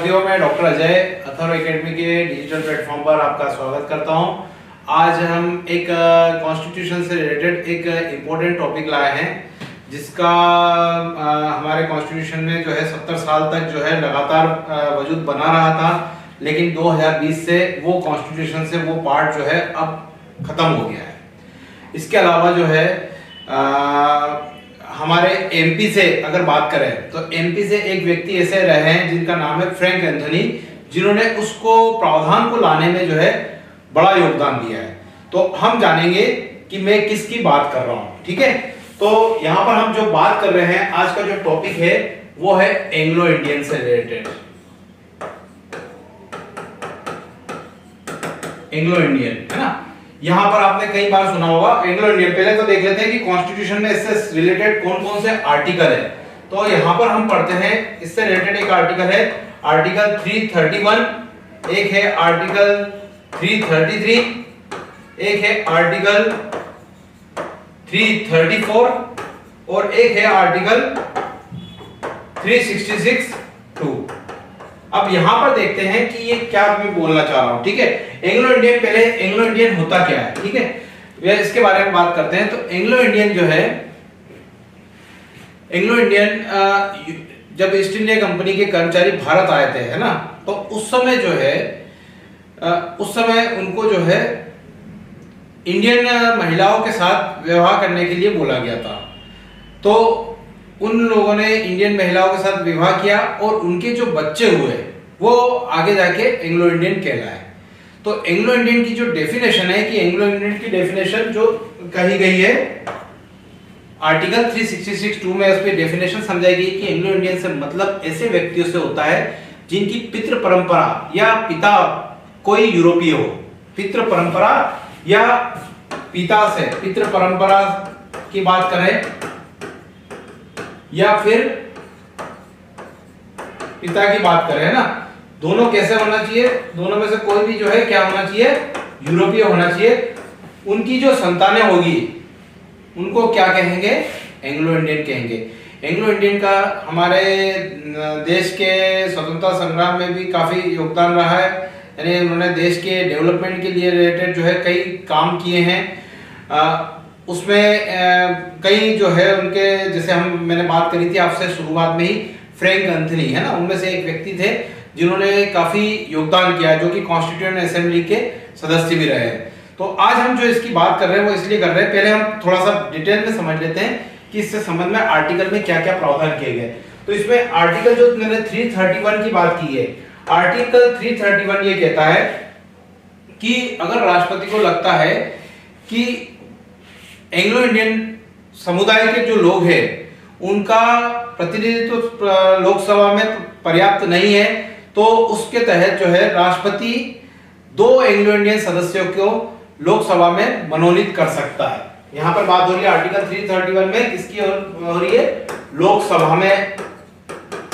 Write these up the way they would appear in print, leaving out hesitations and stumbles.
साथियों, मैं doctor Ajay Atharva academy के डिजिटल प्लेटफॉर्म पर आपका स्वागत करता हूं। आज हम एक कॉन्स्टिट्यूशन से रिलेटेड एक इम्पोर्टेंट टॉपिक लाए हैं, जिसका हमारे कॉन्स्टिट्यूशन में जो है 70 साल तक जो है लगातार वजूद बना रहा था, लेकिन 2020 से वो कॉन्स्टिट्यूशन से वो पार्ट जो है अब खत्म हो गया है। इसके अलावा जो है हमारे एमपी से अगर बात करें तो एमपी से एक व्यक्ति ऐसे रहे हैं जिनका नाम है फ्रैंक एंथनी, जिन्होंने उसको प्रावधान को लाने में जो है बड़ा योगदान दिया है। तो हम जानेंगे कि मैं किसकी बात कर रहा हूं, ठीक है। तो यहां पर हम जो बात कर रहे हैं, आज का जो टॉपिक है वो है एंग्लो इंडियन से रिलेटेड। एंग्लो इंडियन है ना, यहां पर आपने कई बार सुना होगा एंग्लो इंडियन। पहले तो देख लेते हैं कि कॉन्स्टिट्यूशन में इससे रिलेटेड कौन कौन से आर्टिकल है। तो यहां पर हम पढ़ते हैं, इससे रिलेटेड एक आर्टिकल है आर्टिकल 331, एक है आर्टिकल 333, एक है आर्टिकल 334 और एक है आर्टिकल 366(2). अब यहां पर देखते हैं कि ये क्या मैं बोलना चाह रहा हूं, ठीक है। एंग्लो इंडियन, पहले एंग्लो इंडियन होता क्या है, ठीक है, इसके बारे में बात करते हैं। तो एंग्लो इंडियन जो है, एंग्लो इंडियन जब ईस्ट इंडिया कंपनी के कर्मचारी भारत आए थे, है ना, तो उस समय जो है उस समय उनको जो है इंडियन महिलाओं के साथ विवाह करने के लिए बोला गया था। तो उन लोगों ने इंडियन महिलाओं के साथ विवाह किया और उनके जो बच्चे हुए वो आगे जाके एंग्लो इंडियन कहलाए। तो एंग्लो इंडियन की जो डेफिनेशन है, कि एंग्लो इंडियन की डेफिनेशन जो कही गई है आर्टिकल 366(2) में, उस पर डेफिनेशन समझाई गई कि एंग्लो इंडियन से मतलब ऐसे व्यक्तियों से होता है जिनकी पितृ परंपरा या पिता कोई यूरोपीय हो। पितृ परंपरा या पिता से, पितृ परंपरा की बात करें या फिर पिता की बात करें, है ना, दोनों कैसे होना चाहिए, दोनों में से कोई भी जो है क्या होना चाहिए, यूरोपीय होना चाहिए। उनकी जो संतानें होगी उनको क्या कहेंगे, एंग्लो इंडियन कहेंगे। एंग्लो इंडियन का हमारे देश के स्वतंत्रता संग्राम में भी काफी योगदान रहा है, यानी उन्होंने देश के डेवलपमेंट के लिए रिलेटेड जो है कई काम किए हैं। उसमें कई जो है उनके, जैसे मैंने बात करी थी आपसे शुरुआत में ही, फ्रैंक एंथनी, है ना, उनमें से एक व्यक्ति थे जिन्होंने काफी योगदान किया, जो कि कॉन्स्टिट्यूएंट असेंबली के सदस्य भी रहे हैं। तो आज हम जो इसकी बात कर रहे हैं वो इसलिए कर रहे हैं, पहले हम थोड़ा सा डिटेल में समझ लेते हैं कि इससे संबंध में आर्टिकल में क्या क्या प्रावधान किए गए। तो इसमें आर्टिकल जो मैंने 331 की बात की है, आर्टिकल 331 ये कहता है कि अगर राष्ट्रपति को लगता है कि एंग्लो इंडियन समुदाय के जो लोग हैं उनका प्रतिनिधित्व लोकसभा में पर्याप्त नहीं है, तो उसके तहत जो है राष्ट्रपति 2 एंग्लो इंडियन सदस्यों को लोकसभा में मनोनीत कर सकता है। यहां पर बात हो रही है आर्टिकल 331 में किसकी हो रही है, लोकसभा में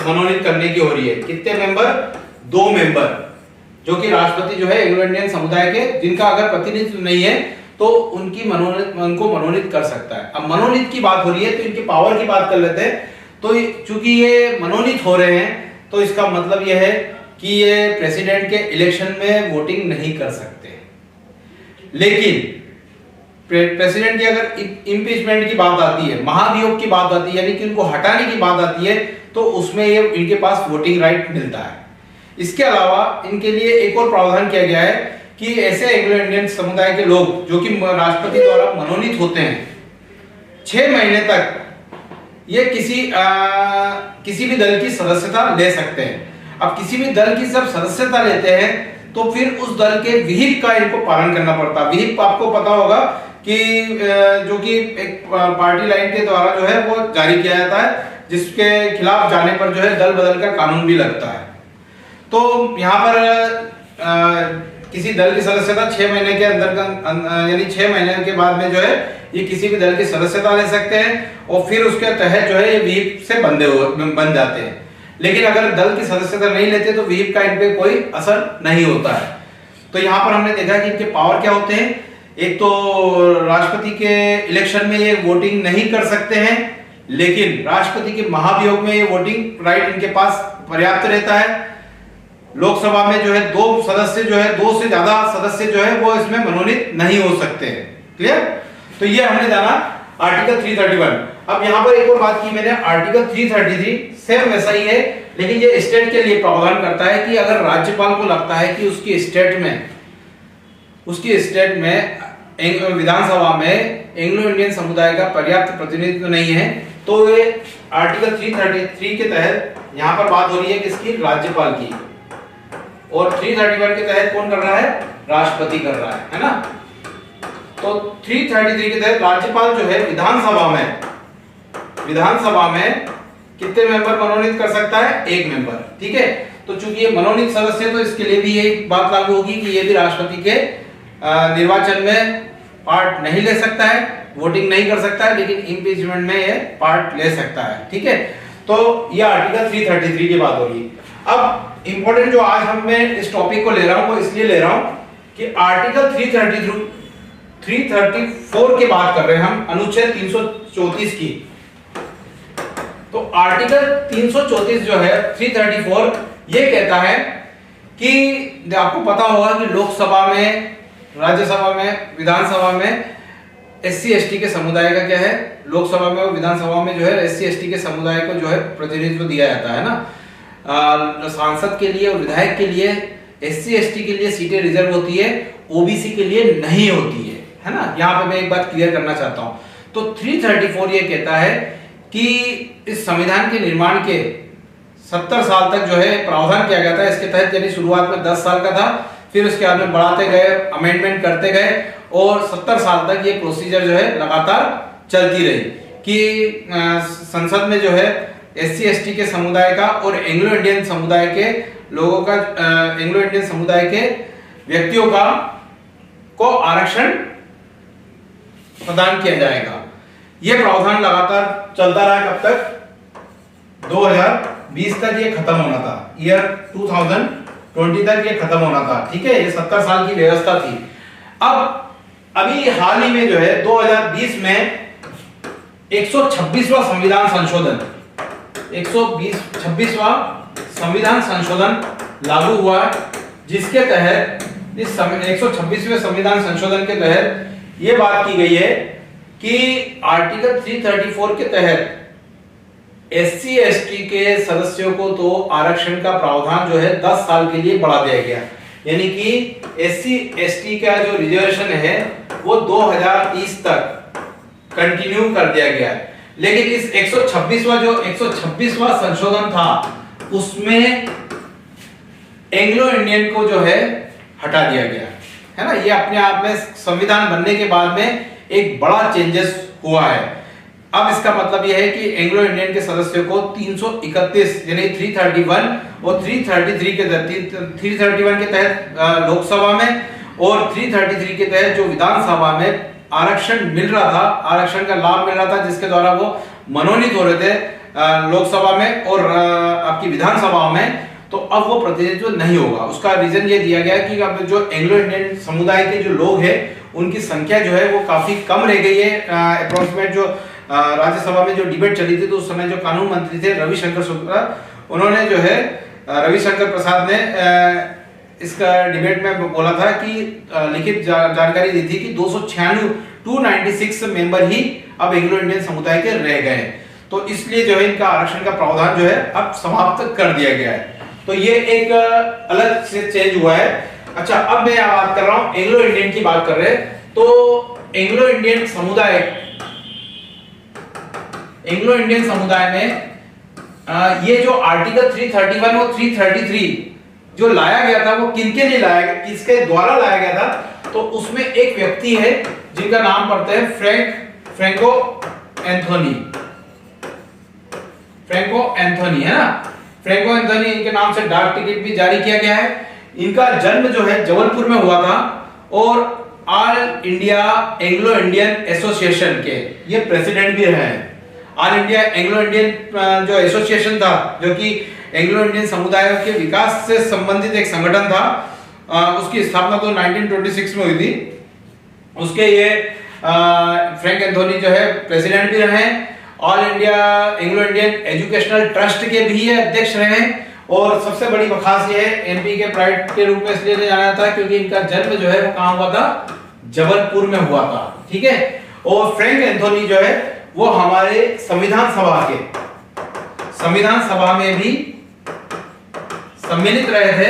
मनोनीत करने की हो रही है। कितने मेंबर, 2 मेंबर, जो कि राष्ट्रपति जो है एंग्लो इंडियन समुदाय के, जिनका अगर प्रतिनिधित्व नहीं है तो उनको मनोनीत कर सकता है। अब मनोनीत की बात हो रही है तो इनकी पावर की बात कर लेते हैं। तो चूंकि ये मनोनीत हो रहे हैं तो इसका मतलब यह है कि ये प्रेसिडेंट के इलेक्शन में वोटिंग नहीं कर सकते। लेकिन प्रेसिडेंट की अगर इम्पीचमेंट की बात आती है, महाभियोग की बात आती है, यानी कि उनको हटाने की बात आती है, तो उसमें ये इनके पास वोटिंग राइट मिलता है। इसके अलावा इनके लिए एक और प्रावधान किया गया है कि ऐसे एंग्लो इंडियन समुदाय के लोग जो कि राष्ट्रपति द्वारा मनोनीत होते हैं, 6 महीने तक ये किसी भी दल की सदस्यता ले सकते हैं। अब किसी भी दल की जब सदस्यता लेते हैं तो फिर उस दल के विहिप का इनको पालन करना पड़ता है। विहिप आपको पता होगा कि जो कि एक पार्टी लाइन के द्वारा जो है वो जारी किया जाता है, जिसके खिलाफ जाने पर जो है दल बदल का कानून भी लगता है। तो यहाँ पर किसी दल की सदस्यता 6 महीने के अंदर, यानी 6 महीने के बाद में जो है ये किसी भी दल की सदस्यता ले सकते हैं और फिर उसके तहत जो है ये विहिप से बन जाते हैं। लेकिन अगर दल की सदस्यता नहीं लेते तो विहिप का इन पे कोई असर नहीं होता है। तो यहाँ पर हमने देखा कि इनके पावर क्या होते हैं। एक तो राष्ट्रपति के इलेक्शन में ये वोटिंग नहीं कर सकते हैं, लेकिन राष्ट्रपति के महाभियोग में ये वोटिंग राइट इनके पास पर्याप्त रहता है। लोकसभा में जो है दो सदस्य जो है, दो से ज्यादा सदस्य जो है वो इसमें मनोनीत नहीं हो सकते। क्लियर? तो ये हमने जाना आर्टिकल 331। अब यहाँ पर एक और बात की मैंने, आर्टिकल 333 सेम वैसा ही है, लेकिन ये स्टेट के लिए प्रावधान करता है कि अगर राज्यपाल को लगता है कि उसकी स्टेट में विधानसभा में एंग्लो इंडियन समुदाय का पर्याप्त प्रतिनिधित्व नहीं है, तो ये आर्टिकल 333 के तहत यहाँ पर बात हो रही है किसकी? राज्यपाल की। और 331 के तहत कौन कर रहा है? राष्ट्रपति कर रहा है ना? तो 333 के तहत राज्यपाल जो है विधानसभा में कितने मेंबर मनोनीत कर सकता है? एक मेंबर। ठीक है, तो चूंकि ये मनोनीत सदस्य, तो इसके लिए भी ये बात लागू होगी कि ये भी राष्ट्रपति के निर्वाचन में पार्ट नहीं ले सकता है, वोटिंग नहीं कर सकता है, लेकिन इम्पीचमेंट में ये पार्ट ले सकता है। ठीक है, तो ये आर्टिकल 333 की बात होगी। अब इंपॉर्टेंट जो आज मैं इस टॉपिक को ले रहा हूं वो इसलिए ले रहा हूं कि आर्टिकल 334 की बात कर रहे हैं हम, अनुच्छेद 334 की। तो आर्टिकल 334 जो है 334 ये कहता है कि आपको पता होगा कि लोकसभा में, राज्यसभा में, विधानसभा में SC ST के समुदाय का क्या है? लोकसभा में और विधानसभा में जो है SC ST के समुदाय को जो है प्रतिनिधित्व दिया जाता है ना। सांसद के लिए और विधायक के लिए SC ST के लिए सीटें रिजर्व होती है, OBC के लिए नहीं होती है ना। यहाँ पे मैं एक बात क्लियर करना चाहता हूँ। तो 334 ये कहता है कि इस संविधान के निर्माण के 70 साल तक जो है प्रावधान किया गया था इसके तहत, यानी शुरुआत में 10 साल का था, फिर उसके बाद में बढ़ाते गए, अमेंडमेंट करते गए, और 70 साल तक ये प्रोसीजर जो है लगातार चलती रही कि संसद में जो है SC ST के समुदाय का और एंग्लो इंडियन समुदाय के लोगों का, एंग्लो इंडियन समुदाय के व्यक्तियों का को आरक्षण प्रदान किया जाएगा। ये प्रावधान लगातार चलता रहा, कब तक? 2020 तक ये खत्म होना था, ईयर 2020 तक ये खत्म होना था। ठीक है, ये 70 साल की व्यवस्था थी। अब अभी हाल ही में जो है 2020 में 126वां संविधान संशोधन, 126वां संविधान संशोधन लागू हुआ, जिसके तहत इस 126वें संविधान संशोधन के तहत यह बात की गई है कि आर्टिकल 334 के तहत SC ST के सदस्यों को तो आरक्षण का प्रावधान जो है 10 साल के लिए बढ़ा दिया गया, यानी कि SC ST का जो रिजर्वेशन है वो 2030 तक कंटिन्यू कर दिया गया है। लेकिन इस 126वां संशोधन था उसमें एंग्लो इंडियन को जो है हटा दिया गया है ना। ये अपने आप में संविधान बनने के बाद में एक बड़ा चेंजेस हुआ है। अब इसका मतलब यह है कि एंग्लो इंडियन के सदस्यों को 331 यानी 331 और 333 के तहत, 331 के तहत लोकसभा में और 333 के तहत जो विधानसभा में आरक्षण मिल रहा था, आरक्षण का लाभ मिल रहा था, जिसके द्वारा वो मनोनीत हो रहे थे लोकसभा में और आपकी विधानसभा में, तो अब वो प्रतिनिधित्व नहीं होगा। उसका रीजन ये दिया गया कि अब जो एंग्लो इंडियन समुदाय के जो लोग हैं उनकी संख्या जो है वो काफी कम रह गई है। अप्रोक्सीमेट जो राज्यसभा में जो डिबेट चली थी तो उस समय जो कानून मंत्री थे रविशंकर शुक्ला, उन्होंने जो है रविशंकर प्रसाद ने इसका डिबेट में बोला था कि लिखित जानकारी दी थी कि 296 मेंबर ही अब एंग्लो इंडियन समुदाय के रह गए, तो इसलिए जो है इनका आरक्षण का प्रावधान जो है अब समाप्त कर दिया गया है। तो ये एक अलग से चेंज हुआ है। अच्छा, अब मैं बात कर रहा हूं एंग्लो इंडियन की बात कर रहे हैं, तो एंग्लो इंडियन समुदाय में ये जो आर्टिकल 331 और 333 जो लाया गया था वो किनके लिए लाया गया, किसके द्वारा लाया गया था? तो उसमें एक व्यक्ति है जिनका नाम पड़ता है फ्रैंको एंथोनी है ना। फ्रैंको एंथोनी, इनके नाम से डाक टिकट भी जारी किया गया है। इनका जन्म जो है जबलपुर में हुआ था और all India Anglo Indian association के ये प्रेसिडेंट भी रहे हैं। ऑल इंडिया एंग्लो इंडियन जो एसोसिएशन था, जो कि एंग्लो इंडियन समुदायों के विकास से संबंधित एक संगठन था, उसकी स्थापना तो 1926 में हुई थी। उसके ये फ्रैंक एंथोनी जो है प्रेसिडेंट भी रहे हैं। All India Anglo Indian educational trust के भी ये अध्यक्ष रहे हैं और सबसे बड़ी खास ये है, एमपी के प्राइड के रूप में इसलिए जाना जाता है क्योंकि इनका जन्म जो है वो कहां हुआ था, जबलपुर में हुआ था। ठीक है, और फ्रैंक एंथोनी जो है वो हमारे संविधान सभा में भी सम्मिलित रहे थे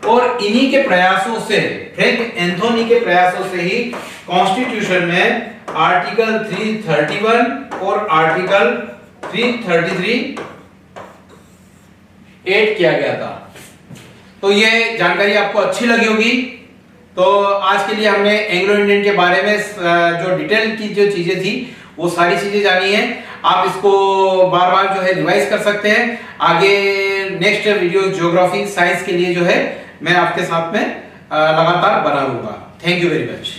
और इन्हीं के प्रयासों से, फ्रैंक एंथोनी के प्रयासों से ही कॉन्स्टिट्यूशन में आर्टिकल 331 और आर्टिकल 333 ऐड किया गया था। तो ये जानकारी आपको अच्छी लगी होगी। तो आज के लिए हमने एंग्लो इंडियन के बारे में जो डिटेल की जो चीजें थी वो सारी चीजें जानी है। आप इसको बार बार जो है रिवाइज कर सकते हैं। आगे नेक्स्ट वीडियो ज्योग्राफी साइंस के लिए जो है मैं आपके साथ में लगातार बना लूंगा। Thank you very much.